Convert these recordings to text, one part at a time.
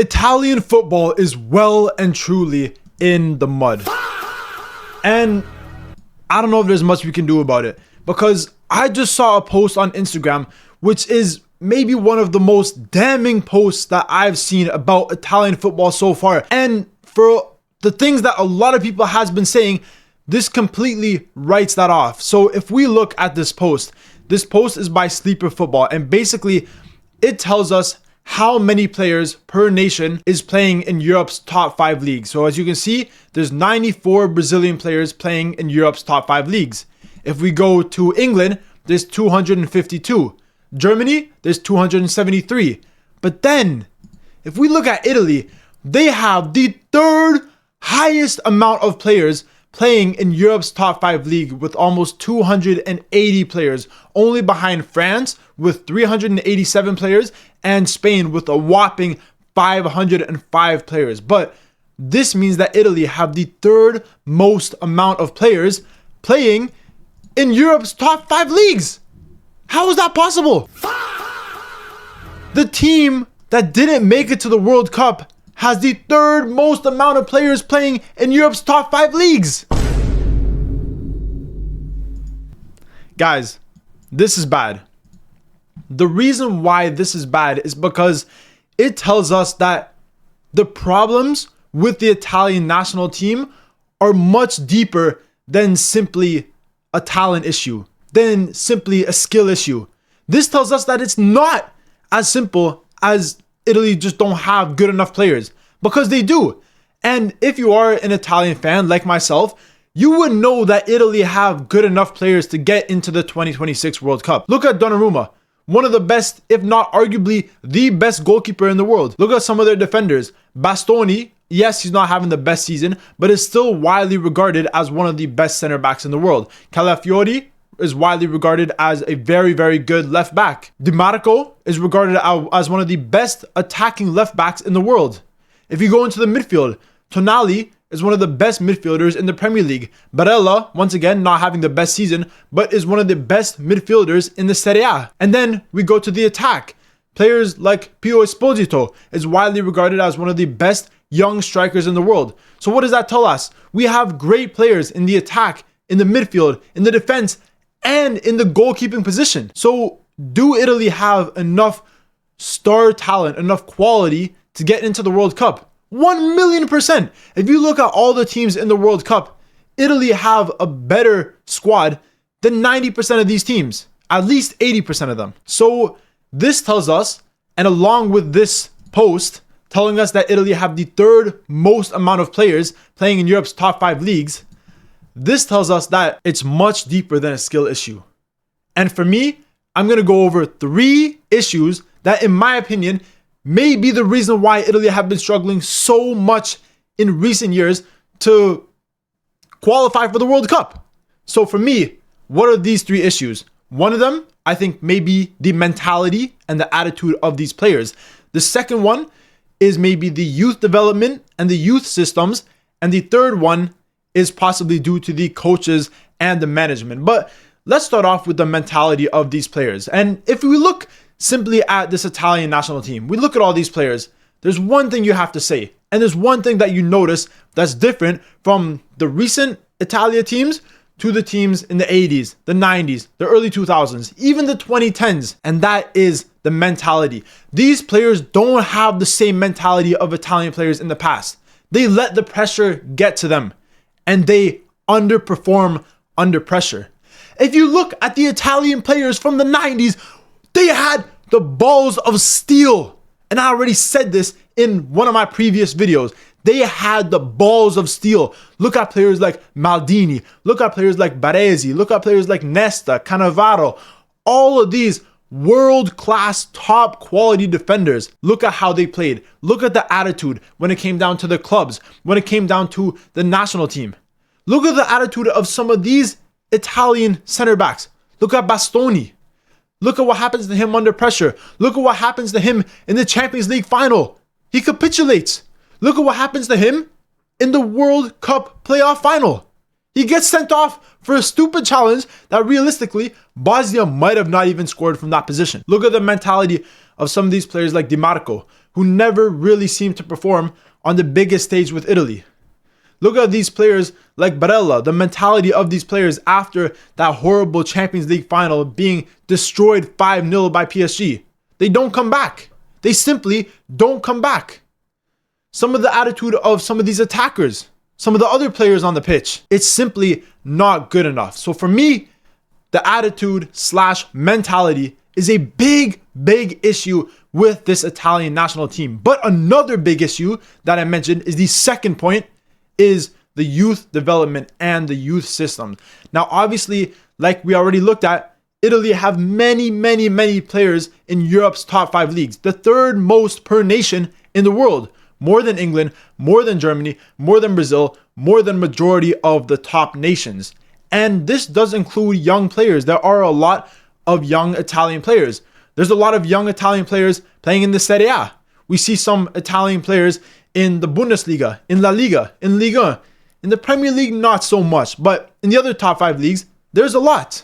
Italian football is well and truly in the mud. And I don't know if there's much we can do about it, because I just saw a post on Instagram, which is maybe one of the most damning posts that I've seen about Italian football so far. And for the things that a lot of people has been saying, this completely writes that off. So if we look at this post is by Sleeper Football, and basically it tells us how many players per nation is playing in Europe's top 5 leagues. So as you can see, there's 94 Brazilian players playing in Europe's top 5 leagues. If we go to England, there's 252. Germany, there's 273. But then, if we look at Italy, they have the third highest amount of players playing in Europe's top 5 league with almost 280 players, only behind France with 387 players and Spain with a whopping 505 players. But this means that Italy have the third most amount of players playing in Europe's top 5 leagues. How is that possible? The team that didn't make it to the World Cup has the third most amount of players playing in Europe's top 5 leagues. Guys, this is bad. The reason why this is bad is because it tells us that the problems with the Italian national team are much deeper than simply a talent issue, than simply a skill issue. This tells us that it's not as simple as Italy just don't have good enough players, because they do. And if you are an Italian fan like myself, you would know that Italy have good enough players to get into the 2026 World Cup. Look at Donnarumma, one of the best, if not arguably the best goalkeeper in the world. Look at some of their defenders. Bastoni, yes, he's not having the best season, but is still widely regarded as one of the best center backs in the world. Calafiori is widely regarded as a very, very good left back. Di Marco is regarded as one of the best attacking left backs in the world. If you go into the midfield, Tonali is one of the best midfielders in the Premier League. Barella, once again, not having the best season, but is one of the best midfielders in the Serie A. And then we go to the attack. Players like Pio Esposito is widely regarded as one of the best young strikers in the world. So what does that tell us? We have great players in the attack, in the midfield, in the defense, and in the goalkeeping position. So do Italy have enough star talent, enough quality to get into the World Cup? 1,000,000%. If you look at all the teams in the World Cup, Italy have a better squad than 90% of these teams, at least 80% of them. So this tells us, and along with this post telling us that Italy have the third most amount of players playing in Europe's top 5 leagues, this tells us that it's much deeper than a skill issue. And for me, I'm going to go over 3 issues that, in my opinion, may be the reason why Italy have been struggling so much in recent years to qualify for the World Cup. So for me, what are these 3 issues? One of them, I think, may be the mentality and the attitude of these players. The second one is maybe the youth development and the youth systems. And the third one is possibly due to the coaches and the management. But let's start off with the mentality of these players. And if we look simply at this Italian national team, we look at all these players, there's one thing you have to say. And there's one thing that you notice that's different from the recent Italia teams to the teams in the 80s, the 90s, the early 2000s, even the 2010s. And that is the mentality. These players don't have the same mentality of Italian players in the past. They let the pressure get to them, and they underperform under pressure. If you look at the Italian players from the 90s, they had the balls of steel. And I already said this in one of my previous videos. They had the balls of steel. Look at players like Maldini. Look at players like Baresi. Look at players like Nesta, Cannavaro. All of these world-class, top-quality defenders. Look at how they played. Look at the attitude when it came down to the clubs, when it came down to the national team. Look at the attitude of some of these Italian center backs. Look at Bastoni. Look at what happens to him under pressure. Look at what happens to him in the Champions League final. He capitulates. Look at what happens to him in the World Cup playoff final. He gets sent off for a stupid challenge that realistically, Bosnia might have not even scored from that position. Look at the mentality of some of these players like Di Marco, who never really seem to perform on the biggest stage with Italy. Look at these players like Barella, the mentality of these players after that horrible Champions League final being destroyed 5-0 by PSG. They don't come back. They simply don't come back. Some of the attitude of some of these attackers, some of the other players on the pitch, it's simply not good enough. So for me, the attitude / mentality is a big issue with this Italian national team. But another big issue that I mentioned is the second point is the youth development and the youth system. Now, obviously, like we already looked at, Italy have many players in Europe's top 5 leagues, the third most per nation in the world, more than England, more than Germany, more than Brazil, more than majority of the top nations. And this does include young players. There are a lot of young Italian players. There's a lot of young Italian players playing in the Serie A. We see some Italian players in the Bundesliga, in La Liga, in Ligue 1. In the Premier League, not so much, but in the other top 5 leagues, there's a lot.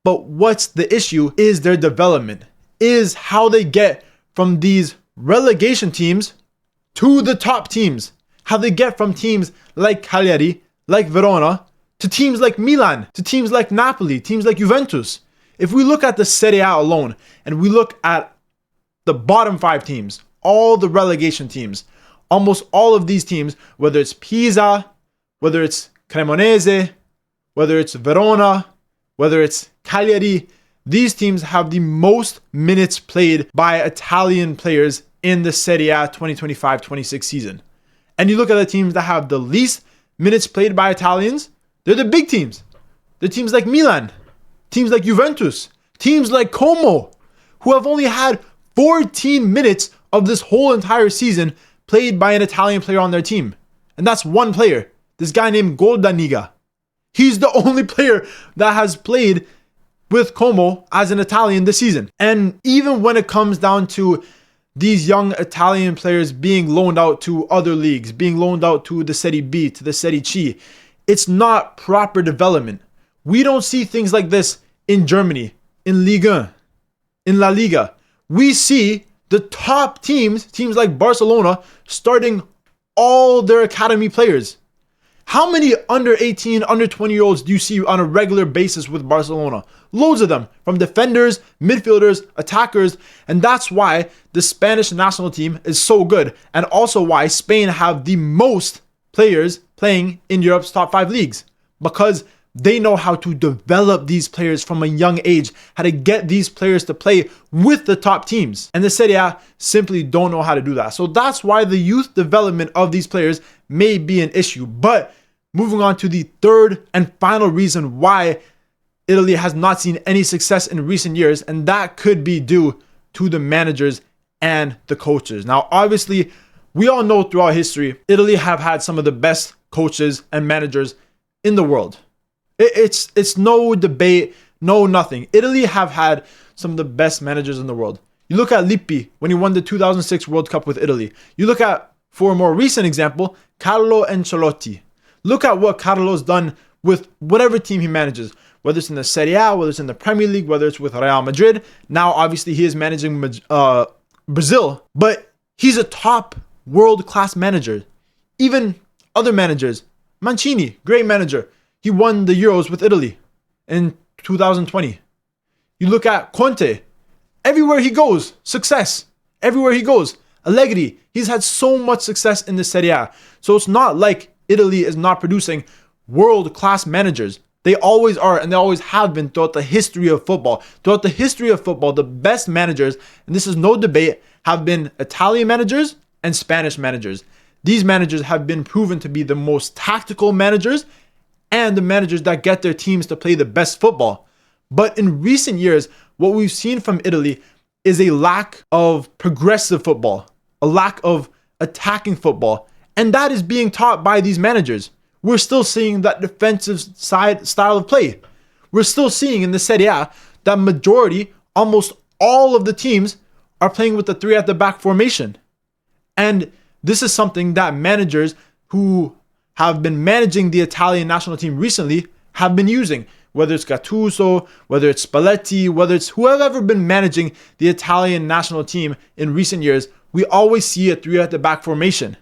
But what's the issue is their development, is how they get from these relegation teams to the top teams, how they get from teams like Cagliari, like Verona, to teams like Milan, to teams like Napoli, teams like Juventus. If we look at the Serie A alone, and we look at the bottom 5 teams, all the relegation teams, almost all of these teams, whether it's Pisa, whether it's Cremonese, whether it's Verona, whether it's Cagliari, these teams have the most minutes played by Italian players in the Serie A 2025-26 season. And you look at the teams that have the least minutes played by Italians, they're the big teams. They're teams like Milan, teams like Juventus, teams like Como, who have only had 14 minutes of this whole entire season played by an Italian player on their team. And that's one player, this guy named Goldaniga. He's the only player that has played with Como as an Italian this season. And even when it comes down to these young Italian players being loaned out to other leagues, being loaned out to the Serie B, to the Serie C, it's not proper development. We don't see things like this in Germany, in Ligue 1, in La Liga. We see the top teams like Barcelona, starting all their academy players. How many under 18, under 20-year-olds do you see on a regular basis with Barcelona? Loads of them, from defenders, midfielders, attackers, and that's why the Spanish national team is so good, and also why Spain have the most players playing in Europe's top 5 leagues, because they know how to develop these players from a young age, how to get these players to play with the top teams. And the Serie A simply don't know how to do that. So that's why the youth development of these players may be an issue. But moving on to the third and final reason why Italy has not seen any success in recent years, and that could be due to the managers and the coaches. Now, obviously, we all know throughout history, Italy have had some of the best coaches and managers in the world. It's no debate, no nothing. Italy have had some of the best managers in the world. You look at Lippi when he won the 2006 World Cup with Italy. You look at, for a more recent example, Carlo Ancelotti. Look at what Carlo's done with whatever team he manages, whether it's in the Serie A, whether it's in the Premier League, whether it's with Real Madrid. Now, obviously, he is managing Brazil, but he's a top world-class manager. Even other managers, Mancini, great manager. He won the Euros with Italy in 2020. You look at Conte. Everywhere he goes, success. Everywhere he goes. Allegri, he's had so much success in the Serie A. So it's not like Italy is not producing world-class managers. They always are, and they always have been throughout the history of football. Throughout the history of football, the best managers, and this is no debate, have been Italian managers and Spanish managers. These managers have been proven to be the most tactical managers and the managers that get their teams to play the best football. But in recent years, what we've seen from Italy is a lack of progressive football, a lack of attacking football, and that is being taught by these managers. We're still seeing that defensive side style of play. We're still seeing in the Serie A that majority, almost all of the teams, are playing with the 3 at the back formation. And this is something that managers who have been managing the Italian national team recently have been using. Whether it's Gattuso, whether it's Spalletti, whether it's whoever been managing the Italian national team in recent years, we always see a three at the back formation.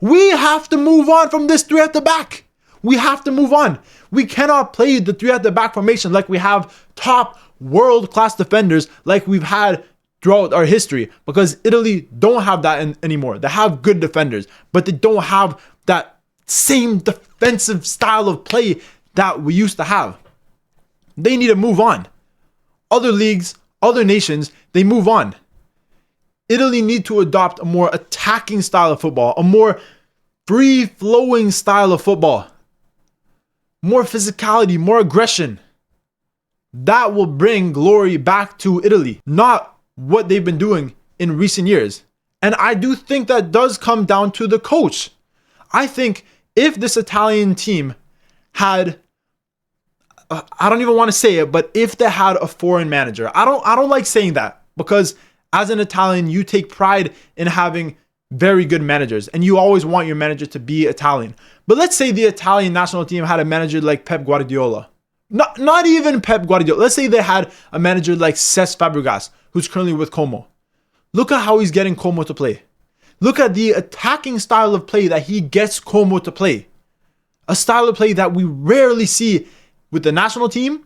We have to move on from this three at the back. We have to move on. We cannot play the three at the back formation like we have top world-class defenders like we've had throughout our history, because Italy don't have that anymore. They have good defenders, but they don't have that same defensive style of play that we used to have. They need to move on. Other leagues, other nations, they move on. Italy need to adopt a more attacking style of football, a more free-flowing style of football, more physicality, more aggression. That will bring glory back to Italy, not what they've been doing in recent years. And I do think that does come down to the coach. I think if this Italian team had, I don't even want to say it, but if they had a foreign manager, I don't like saying that, because as an Italian, you take pride in having very good managers, and you always want your manager to be Italian. But let's say the Italian national team had a manager like Pep Guardiola. Not even Pep Guardiola. Let's say they had a manager like Cesc Fabregas, who's currently with Como. Look at how he's getting Como to play. Look at the attacking style of play that he gets Como to play. A style of play that we rarely see with the national team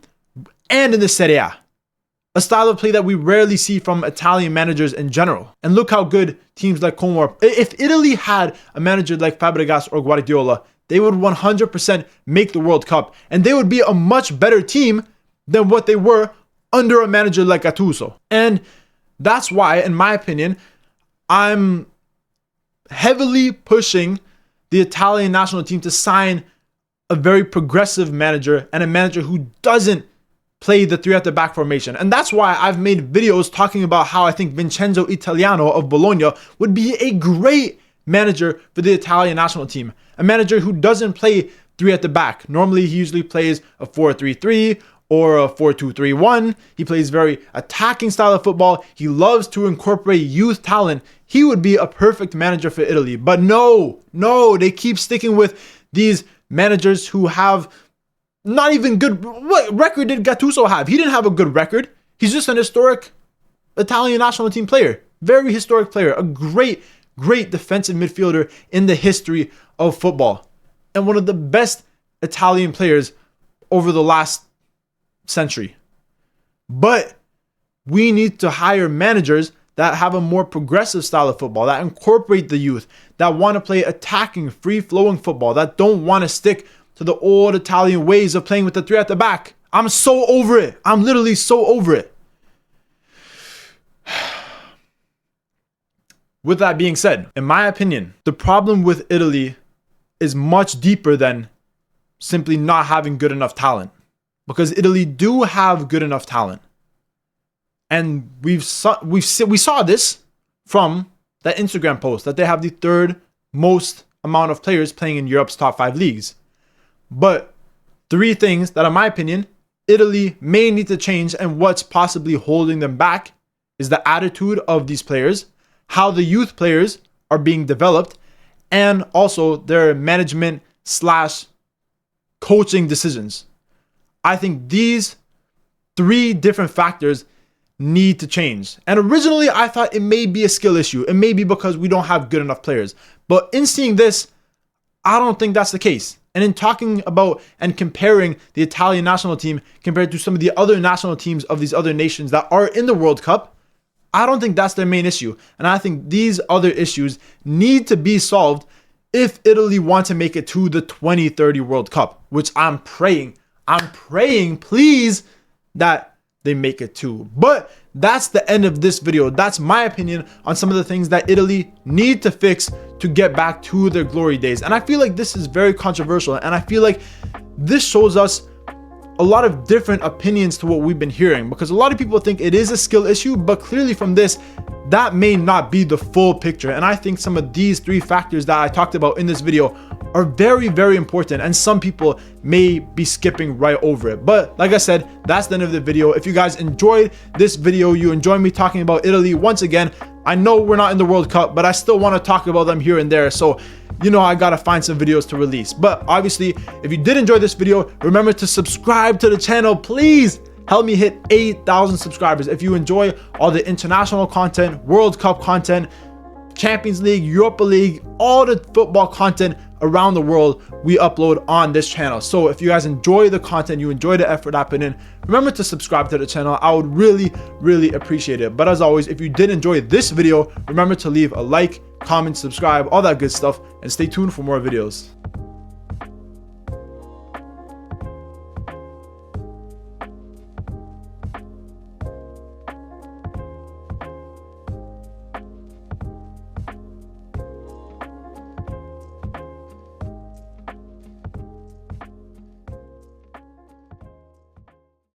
and in the Serie A. A style of play that we rarely see from Italian managers in general. And look how good teams like Como are. If Italy had a manager like Fabregas or Guardiola, they would 100% make the World Cup. And they would be a much better team than what they were under a manager like Gattuso. And that's why, in my opinion, I'm heavily pushing the Italian national team to sign a very progressive manager, and a manager who doesn't play the three at the back formation. And that's why I've made videos talking about how I think Vincenzo Italiano of Bologna would be a great manager for the Italian national team. A manager who doesn't play three at the back. Normally, he usually plays a 4-3-3 or a 4-2-3-1. He plays very attacking style of football. He loves to incorporate youth talent. He would be a perfect manager for Italy. But no, they keep sticking with these managers who have not even good. What record did Gattuso have? He didn't have a good record. He's just an historic Italian national team player. Very historic player. A great defensive midfielder in the history of football. And one of the best Italian players over the last century. But we need to hire managers that have a more progressive style of football, that incorporate the youth, that want to play attacking, free-flowing football, that don't want to stick to the old Italian ways of playing with the three at the back. I'm so over it. I'm literally so over it. With that being said, in my opinion, the problem with Italy is much deeper than simply not having good enough talent. Because Italy do have good enough talent. And we saw this from that Instagram post, that they have the third most amount of players playing in Europe's top 5 leagues. But 3 things that, in my opinion, Italy may need to change, and what's possibly holding them back is the attitude of these players, how the youth players are being developed, and also their management / coaching decisions. I think these 3 different factors need to change. And originally I thought it may be a skill issue. It may be because we don't have good enough players. But in seeing this, I don't think that's the case. And in talking about and comparing the Italian national team compared to some of the other national teams of these other nations that are in the World Cup, I don't think that's their main issue. And I think these other issues need to be solved if Italy want to make it to the 2030 World Cup, which I'm praying, please, that they make it to. But that's the end of this video. That's my opinion on some of the things that Italy need to fix to get back to their glory days. And I feel like this is very controversial, and I feel like this shows us a lot of different opinions to what we've been hearing, because a lot of people think it is a skill issue, but clearly from this, that may not be the full picture. And I think some of these 3 factors that I talked about in this video are very, very important, and some people may be skipping right over it. But like I said, that's the end of the video. If you guys enjoyed this video, you enjoyed me talking about Italy, once again, I know we're not in the World Cup, but I still want to talk about them here and there. So, you know, I gotta find some videos to release. But obviously, if you did enjoy this video, remember to subscribe to the channel. Please help me hit 8,000 subscribers. If you enjoy all the international content, World Cup content, Champions League, Europa League, all the football content around the world we upload on this channel. So if you guys enjoy the content, you enjoy the effort I put in, remember to subscribe to the channel. I would really appreciate it. But as always, if you did enjoy this video, remember to leave a like, comment, subscribe, all that good stuff, and stay tuned for more videos.